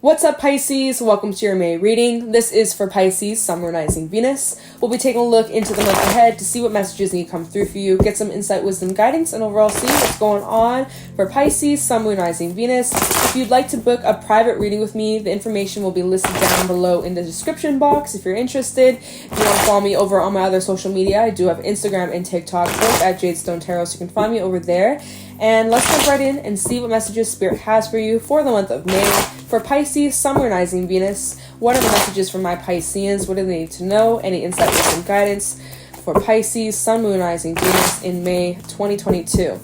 What's up, Pisces? Welcome to your May reading. This is for Pisces, Sun, Moon, Rising, Venus. We'll be taking a look into the month ahead to see what messages need to come through for you, get some insight, wisdom, guidance, and overall see what's going on for Pisces, Sun, Moon, Rising, Venus. If you'd like to book a private reading with me, the information will be listed down below in the description box if you're interested. If you want to follow me over on my other social media, I do have Instagram and TikTok, both at Jadestone Tarot, so you can find me over there. And let's jump right in and see what messages Spirit has for you for the month of May. For Pisces, Sun, Moon, Rising, Venus, what are the messages for my Pisceans? What do they need to know? Any insight, wisdom, guidance for Pisces, Sun, Moon, Rising, Venus in May 2022.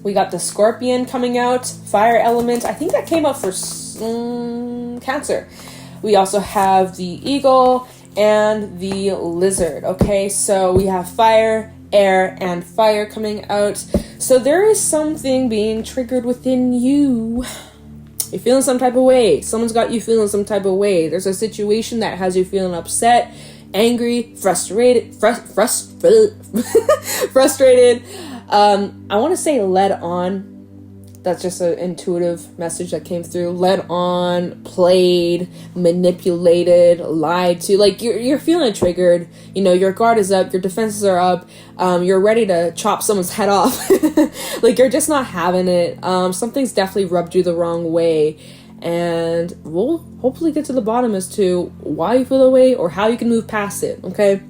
We got the Scorpion coming out, fire element. I think that came out for Cancer. We also have the Eagle and the Lizard. Okay, so we have fire, air, and fire coming out. So there is something being triggered within you. You're feeling some type of way. Someone's got you feeling some type of way. There's a situation that has you feeling upset, angry, frustrated. Frustrated. I want to say led on. That's just an intuitive message that came through. Led on, played, manipulated, lied to. Like, you're feeling triggered. You know, your guard is up, your defenses are up. You're ready to chop someone's head off. Like, you're just not having it. Something's definitely rubbed you the wrong way. And we'll hopefully get to the bottom as to why you feel that way or how you can move past it, okay?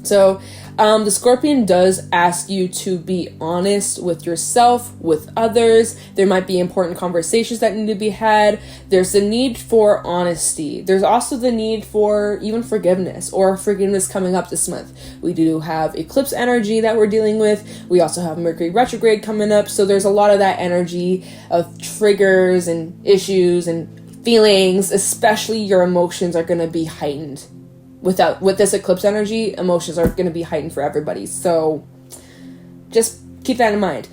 So, the Scorpion does ask you to be honest with yourself, with others. There might be important conversations that need to be had. There's the need for honesty. There's also the need for even forgiveness coming up this month. We do have eclipse energy that we're dealing with. We also have Mercury retrograde coming up. So there's a lot of that energy of triggers and issues and feelings, especially your emotions are going to be heightened. With this eclipse energy, emotions are going to be heightened for everybody. So just keep that in mind.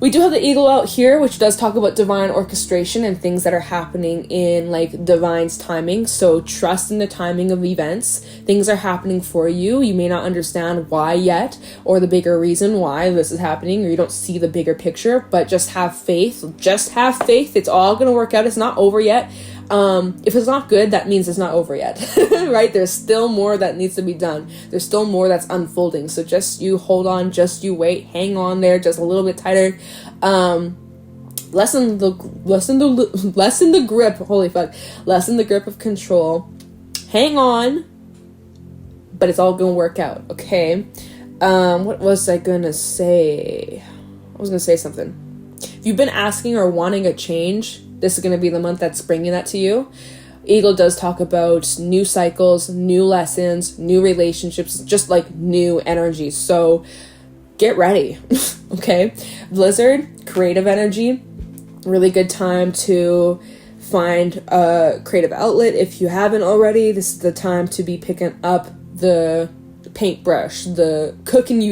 We do have the Eagle out here, which does talk about divine orchestration and things that are happening in like divine's timing. So trust in the timing of events. Things are happening for you. You may not understand why yet or the bigger reason why this is happening, or you don't see the bigger picture, but just have faith. Just have faith. It's all going to work out. It's not over yet. If it's not good, that means it's not over yet, right? There's still more that needs to be done. There's still more that's unfolding. So just you hold on, just you wait, hang on there just a little bit tighter. Lessen the grip. Holy fuck. Lessen the grip of control. Hang on, but it's all gonna work out. Okay. What was I gonna say? I was gonna say something. If you've been asking or wanting a change, this is going to be the month that's bringing that to you. Eagle does talk about new cycles, new lessons, new relationships, just like new energy. So get ready, okay? Lizard, creative energy, really good time to find a creative outlet. If you haven't already, this is the time to be picking up the paintbrush, the cooking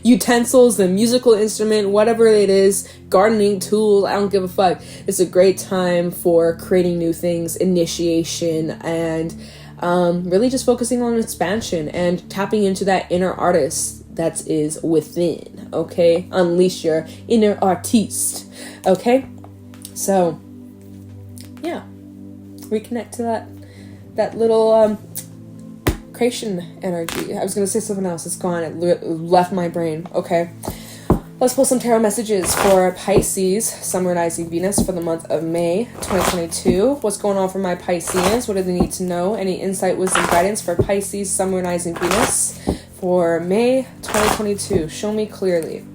utensils, the musical instrument, whatever it is, gardening tool, I don't give a fuck. It's a great time for creating new things, initiation, and really just focusing on expansion and tapping into that inner artist that is within, okay? Unleash your inner artiste, okay? So, yeah, reconnect to that little creation energy. I was going to say something else. It's gone. It left my brain. Okay. Let's pull some tarot messages for Pisces, Sun, Moon, Rising, Venus for the month of May 2022. What's going on for my Pisceans? What do they need to know? Any insight, wisdom, guidance for Pisces, Sun, Moon, Rising, Venus for May 2022? Show me clearly.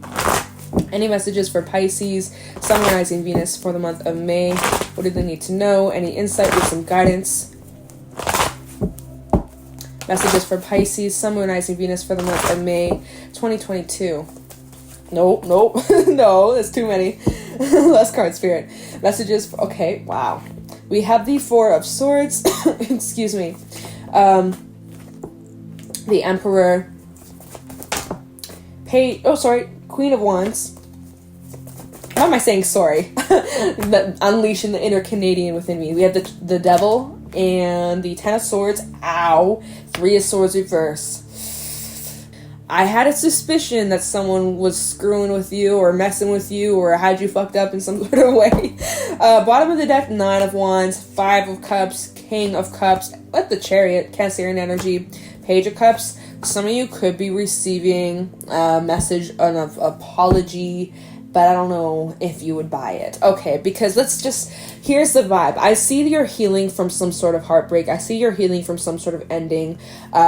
Any messages for Pisces, Sun, Moon, Rising, Venus for the month of May? What do they need to know? Any insight, wisdom, guidance? Messages for Pisces, Sun, Moon, Rising, Venus for the month of May 2022. Nope. No, that's too many. Less card, Spirit. Messages for, okay, wow. We have the Four of Swords. Excuse me. The Emperor. Queen of Wands. How am I saying sorry? Unleashing the inner Canadian within me. We have the Devil and the Ten of Swords. Ow. Three of Swords reverse. I had a suspicion that someone was screwing with you or messing with you or had you fucked up in some sort of way. Bottom of the deck, 9 of Wands, 5 of Cups, King of Cups, with the Chariot, Cancerian energy, Page of Cups. Some of you could be receiving a message, an apology, but I don't know if you would buy it. Okay, because here's the vibe. I see you're healing from some sort of heartbreak. I see you're healing from some sort of ending.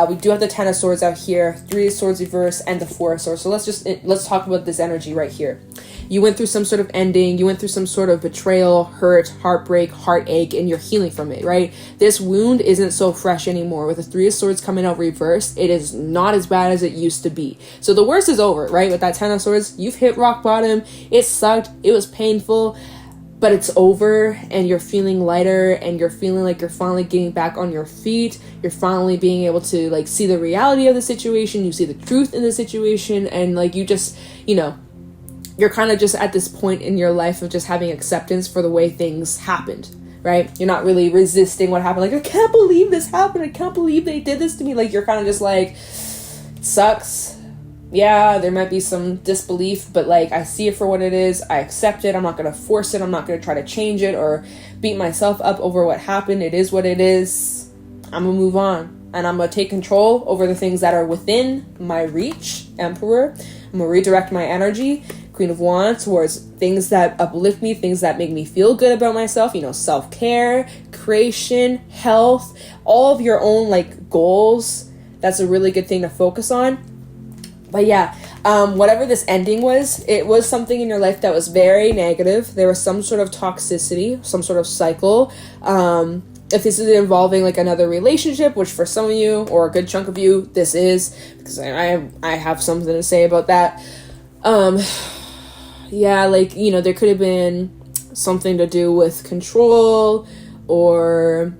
We do have the 10 of Swords out here, 3 of Swords reverse, and the 4 of Swords. So let's talk about this energy right here. You went through some sort of ending. You went through some sort of betrayal, hurt, heartbreak, heartache, and you're healing from it, right? This wound isn't so fresh anymore. With the 3 of Swords coming out reversed, it is not as bad as it used to be. So the worst is over, right? With that 10 of Swords, you've hit rock bottom. It sucked. It was painful, but it's over, and you're feeling lighter, and you're feeling like you're finally getting back on your feet. You're finally being able to like see the reality of the situation. You see the truth in the situation, and like you just, you're kind of just at this point in your life of just having acceptance for the way things happened, right? You're not really resisting what happened. Like, I can't believe this happened. I can't believe they did this to me. Like, you're kind of just like, it sucks. Yeah, there might be some disbelief, but like, I see it for what it is. I accept it. I'm not going to force it. I'm not going to try to change it or beat myself up over what happened. It is what it is. I'm going to move on, and I'm going to take control over the things that are within my reach. Emperor. I'm going to redirect my energy, Queen of Wands, towards things that uplift me, things that make me feel good about myself, self-care, creation, health, all of your own like goals. That's a really good thing to focus on. But yeah, whatever this ending was, it was something in your life that was very negative. There was some sort of toxicity, some sort of cycle. If this is involving like another relationship, which for some of you or a good chunk of you, this is, because I have something to say about that. Yeah, like, there could have been something to do with control or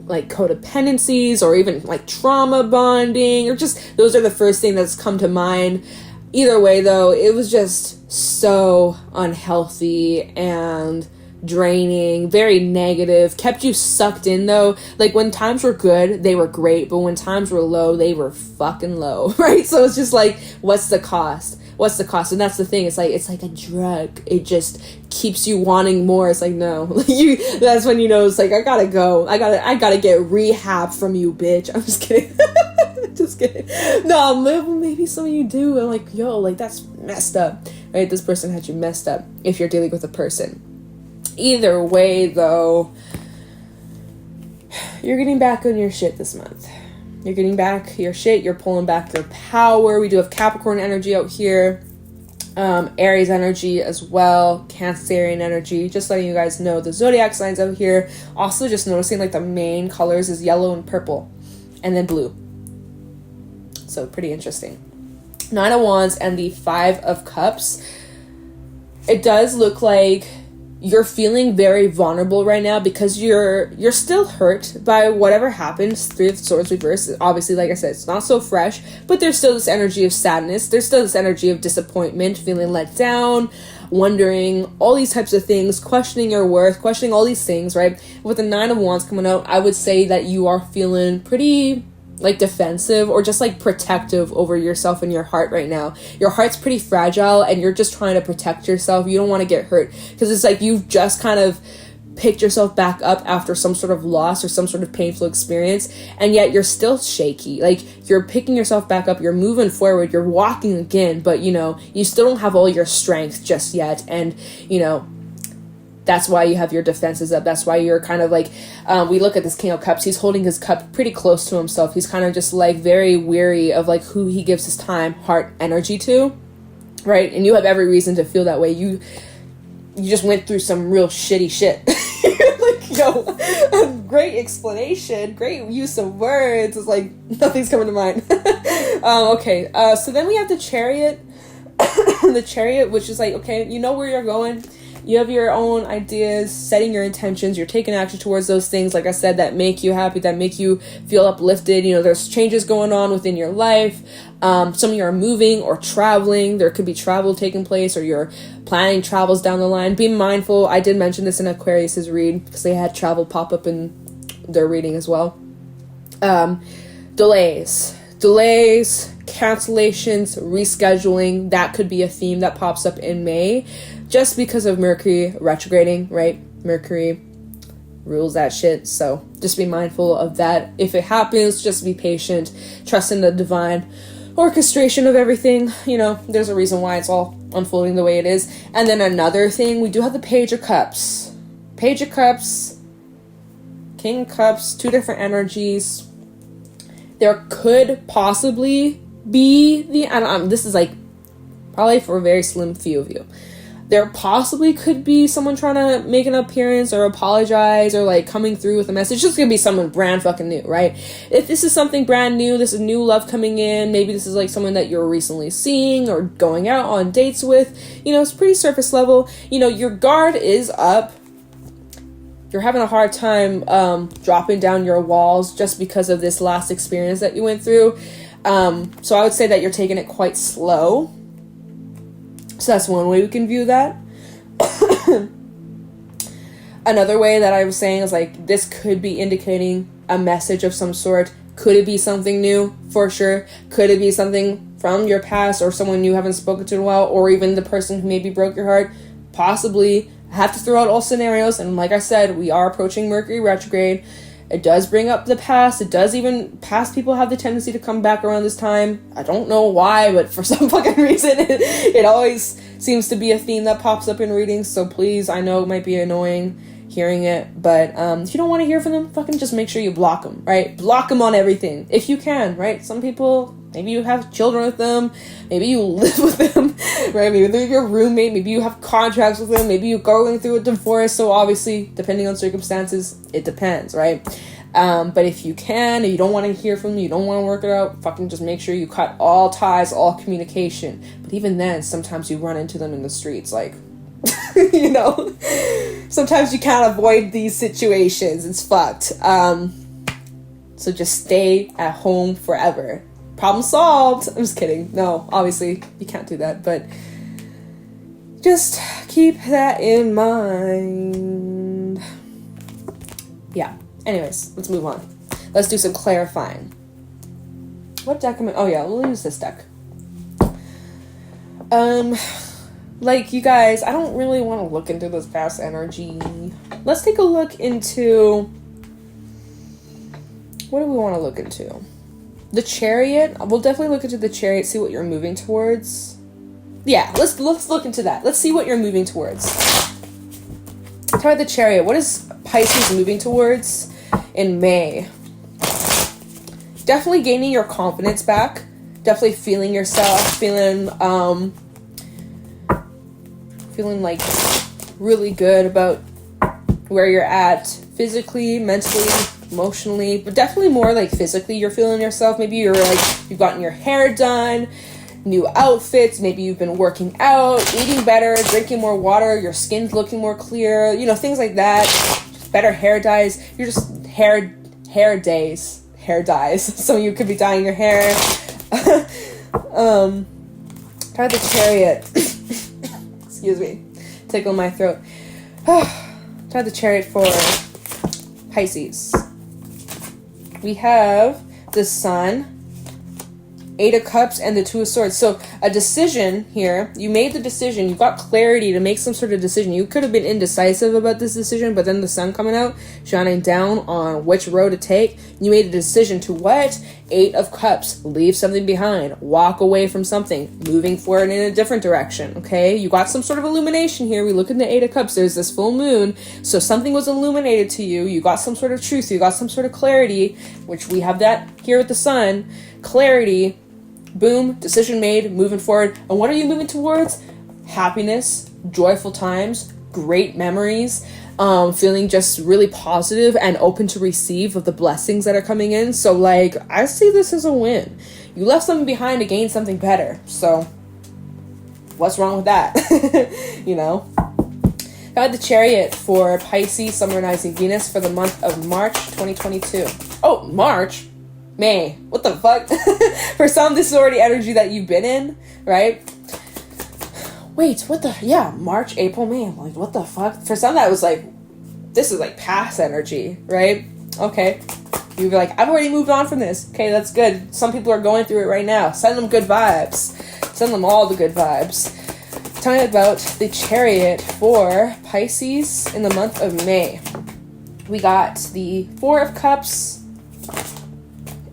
like codependencies or even like trauma bonding, or just those are the first thing that's come to mind. Either way though, it was just so unhealthy and draining, very negative, kept you sucked in though. Like when times were good, they were great, but when times were low, they were fucking low, right? So it's just like, what's the cost? What's the cost? And that's the thing. It's like a drug. It just keeps you wanting more. It's like, no, that's when it's like, I gotta go. I gotta get rehab from you, bitch. I'm just kidding. Just kidding. No, maybe some of you do. I'm like, yo, like that's messed up, right? This person had you messed up if you're dealing with a person. Either way though, you're getting back on your shit this month. You're getting back your shit. You're pulling back your power. We do have Capricorn energy out here. Aries energy as well. Cancerian energy. Just letting you guys know the zodiac signs out here. Also just noticing like the main colors is yellow and purple. And then blue. So pretty interesting. 9 of Wands and the 5 of Cups. It does look like you're feeling very vulnerable right now because you're still hurt by whatever happens. 3 of Swords reverse. Obviously, like I said, it's not so fresh, but there's still this energy of sadness. There's still this energy of disappointment, feeling let down, wondering, all these types of things, questioning your worth, questioning all these things, right? With the 9 of Wands coming out, I would say that you are feeling pretty like defensive or just like protective over yourself and your heart right now. Your heart's pretty fragile and you're just trying to protect yourself. You don't want to get hurt because it's like you've just kind of picked yourself back up after some sort of loss or some sort of painful experience, and yet you're still shaky. Like you're picking yourself back up, you're moving forward, you're walking again, but you still don't have all your strength just yet. And that's why you have your defenses up. That's why you're kind of like, we look at this King of Cups, he's holding his cup pretty close to himself. He's kind of just like very weary of like who he gives his time, heart, energy to, right? And you have every reason to feel that way. You just went through some real shitty shit. Like, yo, great explanation, great use of words. It's like, nothing's coming to mind. Okay, so then we have the Chariot. The Chariot, which is like, okay, you know where you're going. You have your own ideas, setting your intentions, you're taking action towards those things, like I said, that make you happy, that make you feel uplifted. There's changes going on within your life. Some of you are moving or traveling. There could be travel taking place, or you're planning travels down the line. Be mindful. I did mention this in Aquarius's read because they had travel pop up in their reading as well. Delays. delays, cancellations, rescheduling. That could be a theme that pops up in May just because of Mercury retrograding, right? Mercury rules that shit, so just be mindful of that. If it happens, just be patient, trust in the divine orchestration of everything. You know, there's a reason why it's all unfolding the way it is. And then another thing, we do have the Page of Cups. Page of Cups, King of Cups, two different energies. There could possibly be this is like probably for a very slim few of you. There possibly could be someone trying to make an appearance or apologize or like coming through with a message. It's just gonna be someone brand fucking new, right? If this is something brand new, this is new love coming in. Maybe this is like someone that you're recently seeing or going out on dates with. You know, it's pretty surface level. You know, your guard is up. You're having a hard time dropping down your walls just because of this last experience that you went through. So I would say that you're taking it quite slow. So that's one way we can view that. Another way that I was saying is like, this could be indicating a message of some sort. Could it be something new? For sure. Could it be something from your past or someone you haven't spoken to in a while, or even the person who maybe broke your heart? Possibly. I have to throw out all scenarios. And like I said, we are approaching Mercury retrograde. It does bring up the past. It does even, past people have the tendency to come back around this time. I don't know why, but for some fucking reason, it always seems to be a theme that pops up in readings. So please, I know it might be annoying hearing it, but if you don't want to hear from them, fucking just make sure you block them, right? Block them on everything, if you can, right? Some people, maybe you have children with them, maybe you live with them, right? Maybe they're your roommate, maybe you have contracts with them, maybe you're going through a divorce, so obviously, depending on circumstances, it depends, right? But if you can, and you don't want to hear from them, you don't want to work it out, fucking just make sure you cut all ties, all communication. But even then, sometimes you run into them in the streets, like, you know, sometimes you can't avoid these situations. It's fucked. So just stay at home forever. Problem solved. I'm just kidding. No, obviously you can't do that, but just keep that in mind. Yeah. Anyways, let's move on. Let's do some clarifying. What deck am I? Oh yeah, we'll use this deck. Like, you guys, I don't really want to look into this past energy. Let's take a look into... What do we want to look into? The Chariot. We'll definitely look into the Chariot, see what you're moving towards. Yeah, let's look into that. Let's see what you're moving towards. Talk about the Chariot. What is Pisces moving towards in May? Definitely gaining your confidence back. Definitely feeling yourself. Feeling like really good about where you're at physically, mentally, emotionally, but definitely more like physically you're feeling yourself. Maybe you're like, you've gotten your hair done, new outfits, maybe you've been working out, eating better, drinking more water, your skin's looking more clear, you know, things like that. Better hair dyes. You're just hair dyes. So you could be dyeing your hair. Try the Chariot. Excuse me. Tickle my throat. Try the Chariot for Pisces. We have the Sun, Eight of Cups, and the Two of Swords. So a decision here. You made the decision. You got clarity to make some sort of decision. You could have been indecisive about this decision, but then the sun coming out, shining down on which road to take. You made a decision to what? Eight of Cups. Leave something behind. Walk away from something. Moving forward in a different direction. Okay? You got some sort of illumination here. We look at the Eight of Cups. There's this full moon. So something was illuminated to you. You got some sort of truth. You got some sort of clarity, which we have that here with the sun. Clarity. Boom, decision made, moving forward. And what are you moving towards? Happiness, joyful times, great memories, feeling just really positive and open to receive of the blessings that are coming in. So, like, I see this as a win. You left something behind to gain something better. So, what's wrong with that? You know? I had the Chariot for Pisces, Sun, Rising, Venus for the month of March 2022. Oh, March? May. What the fuck? For some, this is already energy that you've been in, right? Wait, what the... Yeah, March, April, May. I'm like, what the fuck? For some, that was like... This is like past energy, right? Okay. You'd be like, I've already moved on from this. Okay, that's good. Some people are going through it right now. Send them good vibes. Send them all the good vibes. Tell me about the Chariot for Pisces in the month of May. We got the Four of Cups,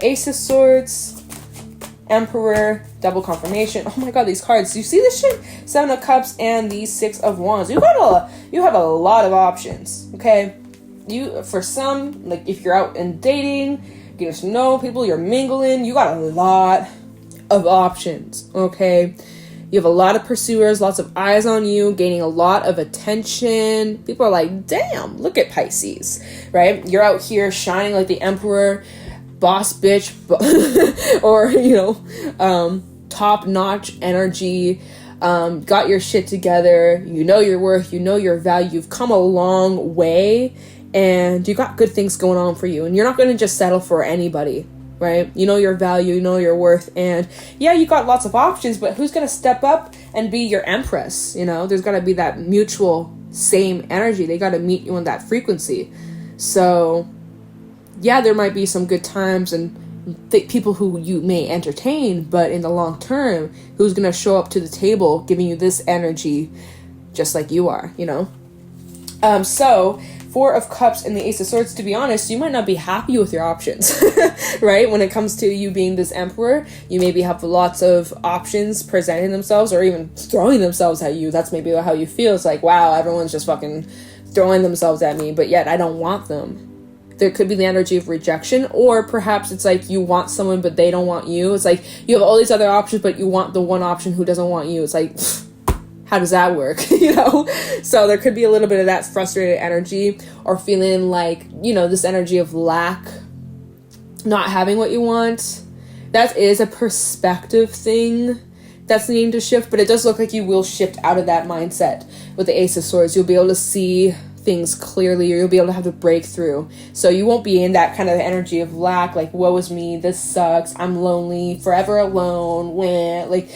Ace of Swords, Emperor, double confirmation. Oh my god, these cards. Do you see this shit? Seven of Cups and the Six of Wands. You have a lot of options, okay? For some, like if you're out and dating, getting to know people, you're mingling, you got a lot of options, okay? You have a lot of pursuers, lots of eyes on you, gaining a lot of attention. People are like, damn, look at Pisces, right? You're out here shining like the Emperor, boss bitch, or, top-notch energy, got your shit together, you know your worth, you know your value, you've come a long way, and you got good things going on for you, and you're not going to just settle for anybody, right? You know your value, you know your worth, and yeah, you got lots of options, but who's going to step up and be your empress? There's got to be that mutual same energy. They got to meet you on that frequency. So yeah, there might be some good times and people who you may entertain, but in the long term, who's going to show up to the table giving you this energy just like you are, So Four of Cups and the Ace of Swords, to be honest, you might not be happy with your options, right? When it comes to you being this emperor, you maybe have lots of options presenting themselves or even throwing themselves at you. That's maybe how you feel. It's like, wow, everyone's just fucking throwing themselves at me, but yet I don't want them. There could be the energy of rejection, or perhaps it's like you want someone, but they don't want you. It's like you have all these other options, but you want the one option who doesn't want you. It's like, how does that work? So there could be a little bit of that frustrated energy, or feeling like, this energy of lack, not having what you want. That is a perspective thing that's needing to shift, but it does look like you will shift out of that mindset with the Ace of Swords. You'll be able to see things clearly, or you'll be able to have a breakthrough. So you won't be in that kind of energy of lack, like, woe is me, this sucks, I'm lonely, forever alone, like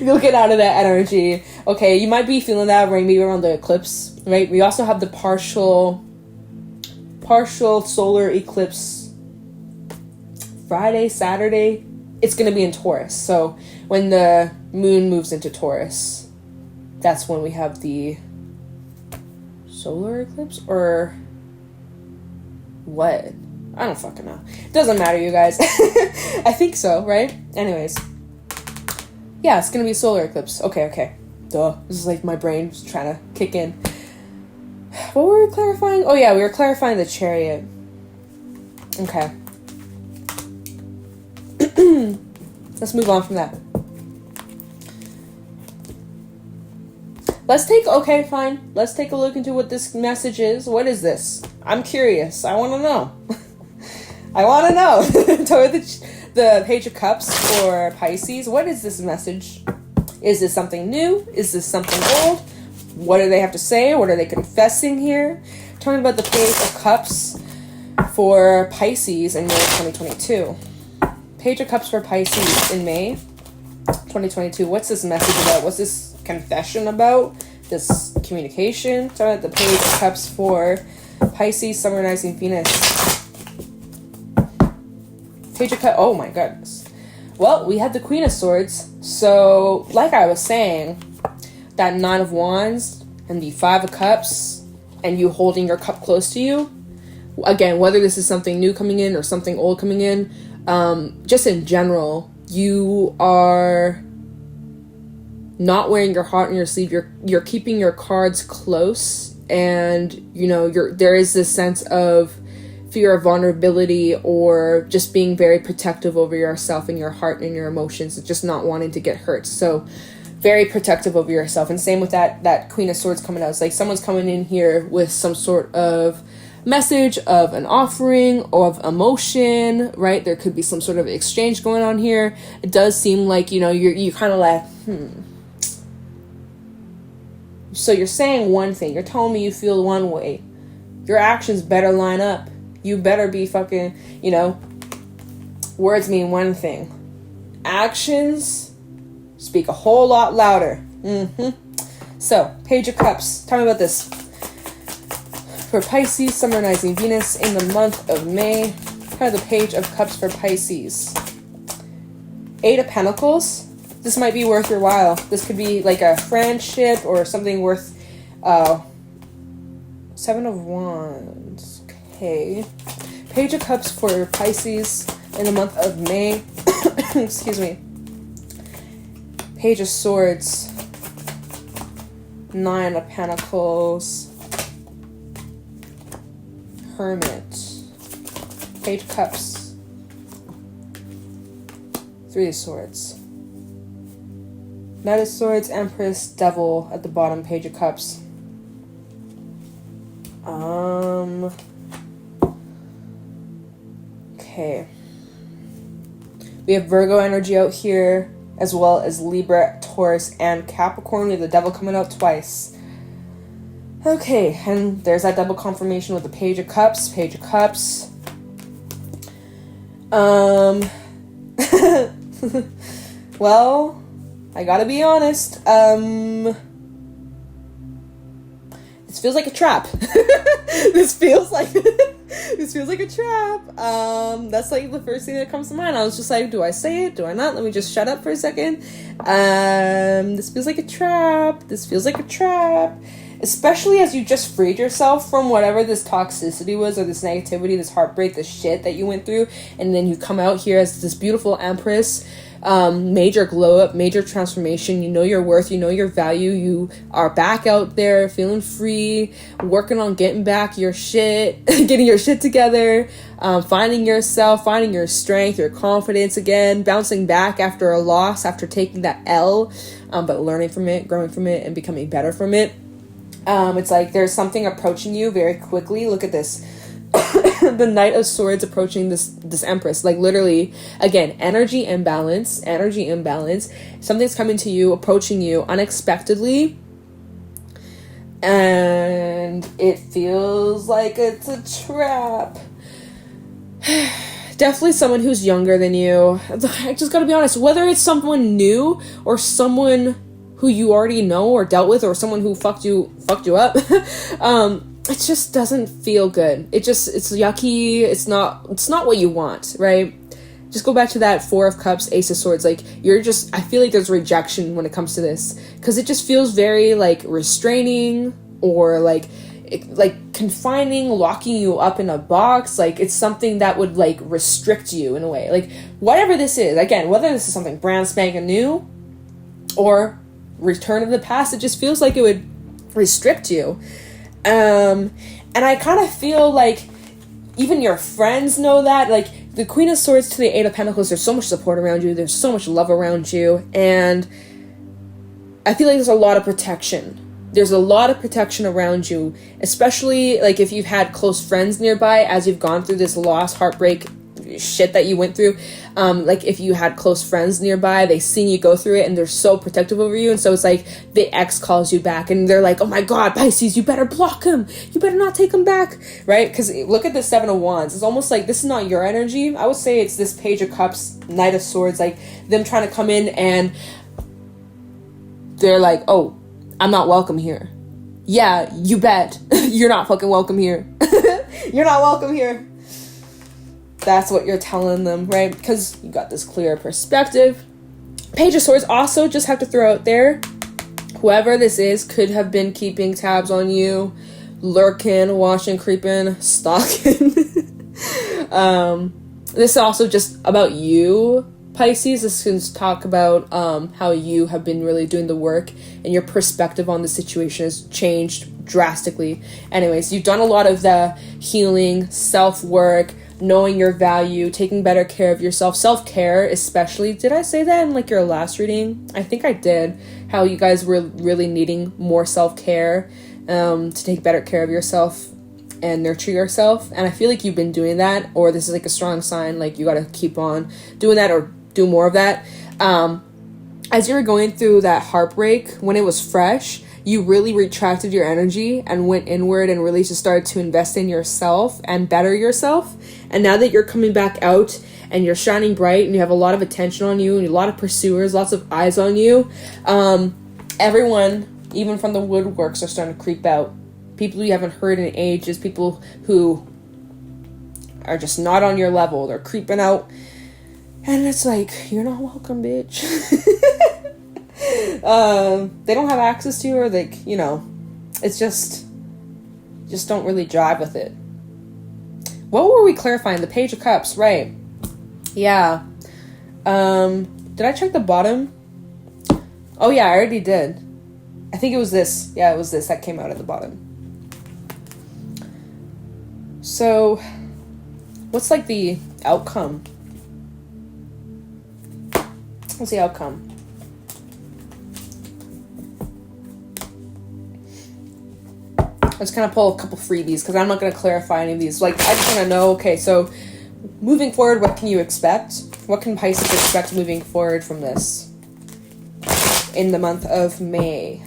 you'll get out of that energy. Okay, you might be feeling that maybe around the eclipse, right? We also have the partial solar eclipse Friday, Saturday. It's going to be in Taurus. So when the moon moves into Taurus, that's when we have the solar eclipse, or what? I don't fucking know. It doesn't matter, you guys. I think so, right? Anyways. Yeah, it's gonna be a solar eclipse. Okay. Duh. This is like my brain was trying to kick in. What were we clarifying? Oh yeah, we were clarifying the Chariot. Okay. Let's move on from that. Let's take a look into what this message is. What is this? I'm curious. I want to know. Tell me the Page of Cups for Pisces. What is this message? Is this something new? Is this something old? What do they have to say? What are they confessing here? Tell me about the Page of Cups for Pisces in May 2022. Page of Cups for Pisces in May 2022. What's this message about? What's this confession about? This communication? Tell me about the Page of Cups for Pisces, Sun, Rising, Venus. Page of Cups. Oh my goodness. Well, we had the Queen of Swords. So, like I was saying, that Nine of Wands and the Five of Cups, and you holding your cup close to you. Again, whether this is something new coming in or something old coming in, just in general, you are not wearing your heart on your sleeve. You're keeping your cards close, and there is this sense of fear of vulnerability, or just being very protective over yourself and your heart and your emotions, and just not wanting to get hurt. So very protective over yourself. And same with that Queen of Swords coming out. It's like someone's coming in here with some sort of message of an offering or of emotion, right? There could be some sort of exchange going on here. It does seem like, you kind of like, So you're saying one thing. You're telling me you feel one way. Your actions better line up. You better be fucking, words mean one thing. Actions speak a whole lot louder. So, Page of Cups. Tell me about this. for Pisces, Sun, Moon, Rising, Venus in the month of May. Kind of the Page of Cups for Pisces. 8 of Pentacles. This might be worth your while. This could be like a friendship or something worth... 7 of Wands. Okay. Page of Cups for Pisces in the month of May. Excuse me. Page of Swords. 9 of Pentacles. Hermit. Page of Cups. 3 of Swords. Knight of Swords, Empress, Devil at the bottom, Page of Cups. Okay. We have Virgo energy out here, as well as Libra, Taurus, and Capricorn. We have the Devil coming out twice. Okay, and there's that double confirmation with the Page of Cups, Page of Cups. Well, I gotta be honest, this feels like a trap. This feels like a trap. That's like the first thing that comes to mind. I was just like, do I say it? Do I not? Let me just shut up for a second. This feels like a trap. This feels like a trap. Especially as you just freed yourself from whatever this toxicity was, or this negativity, this heartbreak, this shit that you went through, and then you come out here as this beautiful Empress. Major glow up, major transformation. You know your worth, you know your value. You are back out there feeling free, working on getting back your shit, getting your shit together, finding yourself, finding your strength, your confidence again, bouncing back after a loss, after taking that L, but learning from it, growing from it, and becoming better from it. It's like there's something approaching you very quickly. Look at this. The Knight of Swords approaching this Empress. Like literally, again, energy imbalance. Something's coming to you, approaching you unexpectedly. And it feels like it's a trap. Definitely someone who's younger than you. I just gotta be honest. Whether it's someone new or someone who you already know or dealt with, or someone who fucked you up, it just doesn't feel good. It's yucky. It's not what you want, right? Just go back to that 4 of Cups, Ace of Swords. Like I feel like there's rejection when it comes to this, because it just feels very like restraining, or like confining, locking you up in a box. Like it's something that would like restrict you in a way. Like whatever this is, again, whether this is something brand spanking new or return of the past, it just feels like it would restrict you. And I kind of feel like even your friends know that. Like the Queen of Swords to the 8 of Pentacles, there's so much support around you, there's so much love around you, and I feel like there's a lot of protection. There's a lot of protection around you, especially like if you've had close friends nearby as you've gone through this loss, heartbreak shit that you went through. Like if you had close friends nearby, they seen you go through it and they're so protective over you, and so it's like the ex calls you back and they're like, oh my god, Pisces, you better block him, you better not take him back, right? Because look at the 7 of Wands. It's almost like this is not your energy. I would say it's this Page of Cups, Knight of Swords, like them trying to come in and they're like, oh, I'm not welcome here. Yeah, you bet. You're not fucking welcome here. You're not welcome here. That's what you're telling them, right? Because you got this clear perspective. Page of Swords also, just have to throw out there, whoever this is could have been keeping tabs on you, lurking, watching, creeping, stalking. This is also just about you, Pisces. This can talk about how you have been really doing the work and your perspective on the situation has changed drastically. Anyways, you've done a lot of the healing, self-work, knowing your value, taking better care of yourself, self-care especially. Did I say that in like your last reading? I think I did. How you guys were really needing more self-care, to take better care of yourself and nurture yourself. And I feel like you've been doing that, or this is like a strong sign, like you got to keep on doing that or do more of that. As you were going through that heartbreak, when it was fresh, you really retracted your energy and went inward and really just started to invest in yourself and better yourself. And now that you're coming back out and you're shining bright and you have a lot of attention on you and a lot of pursuers, lots of eyes on you, everyone, even from the woodworks, are starting to creep out. people you haven't heard in ages, people who are just not on your level. They're creeping out. And it's like, you're not welcome, bitch. They don't have access to you, or like, you know, it's just don't really drive with it. What were we clarifying? The Page of Cups, right. Yeah. Did I check the bottom? Oh yeah, I already did. I think it was this. Yeah, it was this that came out at the bottom. So, what's like the outcome? What's the outcome? Let's kind of pull a couple freebies because I'm not going to clarify any of these. Like, I just want to know, okay, so moving forward, what can you expect? What can Pisces expect moving forward from this in the month of May?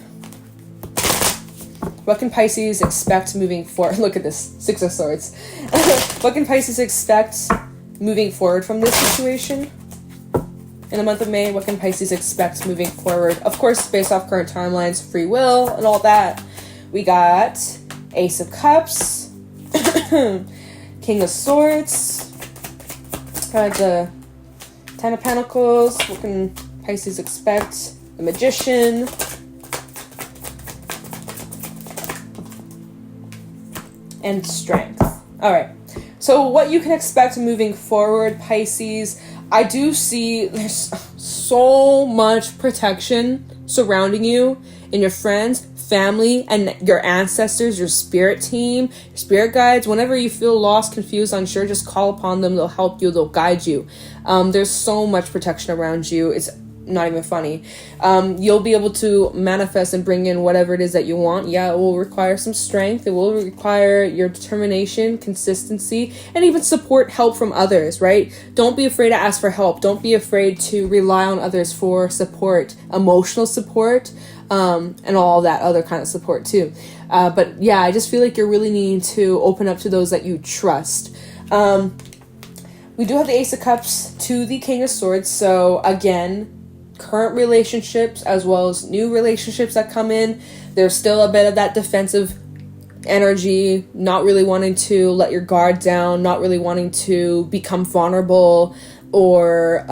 What can Pisces expect moving forward? Look at this, Six of Swords. What can Pisces expect moving forward from this situation in the month of May? What can Pisces expect moving forward? Of course, based off current timelines, free will, and all that. We got Ace of Cups, King of Swords, the Ten of Pentacles. What can Pisces expect? The Magician. And Strength. All right. So what you can expect moving forward, Pisces, I do see there's so much protection surrounding you and your friends, family, and your ancestors, your spirit team, your spirit guides. Whenever you feel lost, confused, unsure, just call upon them. They'll help you. They'll guide you. There's so much protection around you. It's not even funny. You'll be able to manifest and bring in whatever it is that you want. Yeah, it will require some strength. It will require your determination, consistency, and even support, help from others, right? Don't be afraid to ask for help. Don't be afraid to rely on others for support, emotional support, and all that other kind of support too. But yeah, I just feel like you're really needing to open up to those that you trust. We do have the Ace of Cups to the King of Swords. So again, current relationships as well as new relationships that come in, there's still a bit of that defensive energy, not really wanting to let your guard down, not really wanting to become vulnerable or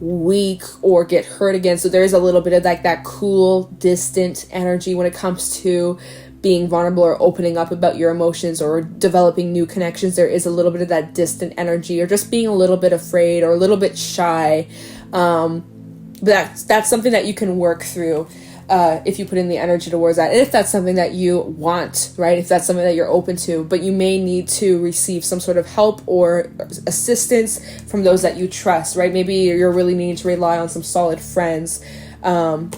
weak or get hurt again. So there's a little bit of like that cool, distant energy when it comes to being vulnerable or opening up about your emotions or developing new connections. There is a little bit of that distant energy, or just being a little bit afraid or a little bit shy. But that's something that you can work through if you put in the energy towards that. And if that's something that you want, right? If that's something that you're open to, but you may need to receive some sort of help or assistance from those that you trust, right? Maybe you're really needing to rely on some solid friends. Yeah.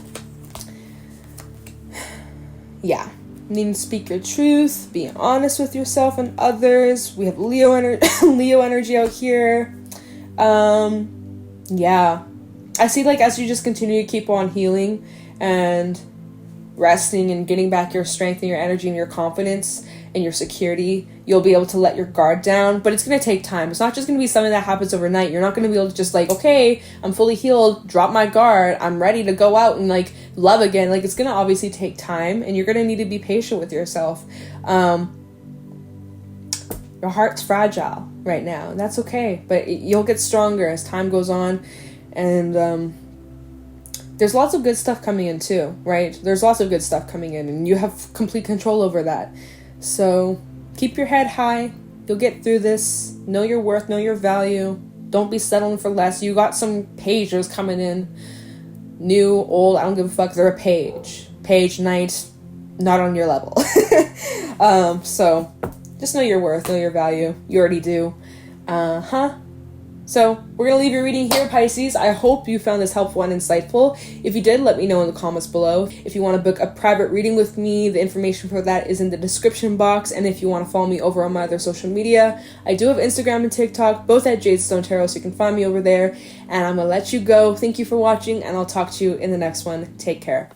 Needing to speak your truth, be honest with yourself and others. We have Leo energy out here. Yeah. I see, like, as you just continue to keep on healing and resting and getting back your strength and your energy and your confidence and your security, you'll be able to let your guard down. But it's going to take time. It's not just going to be something that happens overnight. You're not going to be able to just like, okay, I'm fully healed, drop my guard, I'm ready to go out and like love again. Like, it's going to obviously take time, and you're going to need to be patient with yourself. Your heart's fragile right now, and that's okay. But you'll get stronger as time goes on. And there's lots of good stuff coming in too, right? There's lots of good stuff coming in, and you have complete control over that. So keep your head high. You'll get through this. Know your worth, know your value. Don't be settling for less. You got some pages coming in. New, old, I don't give a fuck. They're a page. Page, knight, not on your level. So just know your worth, know your value. You already do. So we're going to leave your reading here, Pisces. I hope you found this helpful and insightful. If you did, let me know in the comments below. If you want to book a private reading with me, the information for that is in the description box. And if you want to follow me over on my other social media, I do have Instagram and TikTok, both at Jadestone Tarot, so you can find me over there. And I'm going to let you go. Thank you for watching, and I'll talk to you in the next one. Take care.